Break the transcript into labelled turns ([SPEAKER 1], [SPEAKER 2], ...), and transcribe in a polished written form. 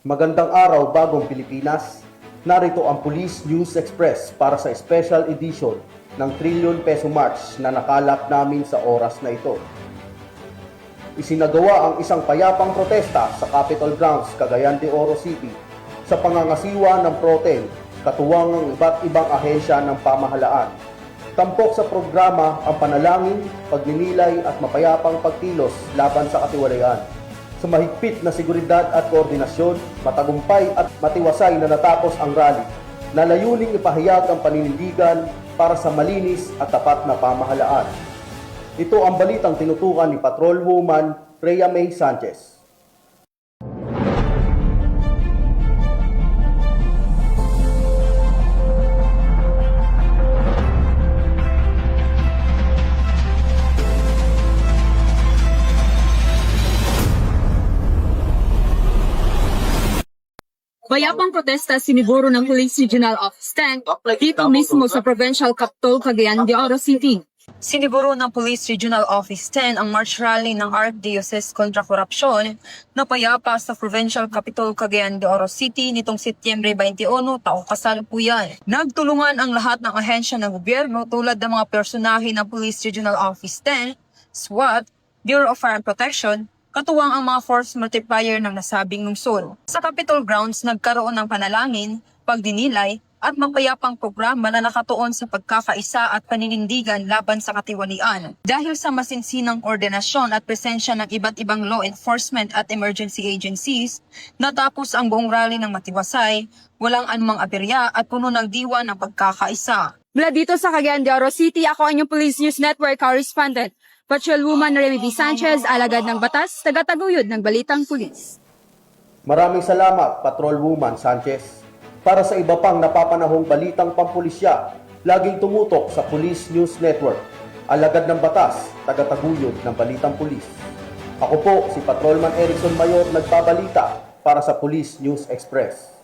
[SPEAKER 1] Magandang araw, bagong Pilipinas. Narito ang Police News Express para sa special edition ng Trillion Peso March na nakalap namin sa oras na ito. Isinagawa ang isang payapang protesta sa Capitol Grounds, Cagayan de Oro City sa pangangasiwa ng PROTEN, katuwang ng iba't ibang ahensya ng pamahalaan. Tampok sa programa ang panalangin, pagninilay at mapayapang pagkilos laban sa katiwalian. Sa mahigpit na seguridad at koordinasyon, matagumpay at matiwasay na natapos ang rally na layuning ipahayag ang paninindigan para sa malinis at tapat na pamahalaan. Ito ang balitang tinutukan ni Patrolwoman Rhea May Sanchez.
[SPEAKER 2] Bayapang protesta siniguro ng Police Regional Office 10 dito mismo sa Provincial Capital, Cagayan de Oro City.
[SPEAKER 3] Siniguro ng Police Regional Office 10 ang March Rally ng Archdiocese kontra Korupsyon na payapa sa Provincial Capital, Cagayan de Oro City nitong Setyembre 21, taong kasalukuyan. Nagtulungan ang lahat ng ahensya ng gobyerno tulad ng mga personahe ng Police Regional Office 10, SWAT, Bureau of Fire and Protection, katuwang ang mga force multiplier ng nasabing lungsod. Sa Capitol Grounds, nagkaroon ng panalangin, pagdinilay, at mapayapang programa na nakatuon sa pagkakaisa at paninindigan laban sa katiwalian. Dahil sa masinsinang koordinasyon at presensya ng iba't ibang law enforcement at emergency agencies, natapos ang buong rally ng matiwasay, walang anumang aberya at puno ng diwa ng pagkakaisa.
[SPEAKER 2] Mula dito sa Cagayan de Oro City, ako ang inyong Police News Network correspondent, Patrolwoman Rhea May Sanchez, alagad ng batas, tagataguyod ng Balitang Pulis.
[SPEAKER 1] Maraming salamat, Patrolwoman Sanchez. Para sa iba pang napapanahong balitang pampulisya, laging tumutok sa Police News Network, alagad ng batas, tagataguyod ng Balitang Pulis. Ako po si Patrolman Erickson Mayor, nagbabalita para sa Police News Express.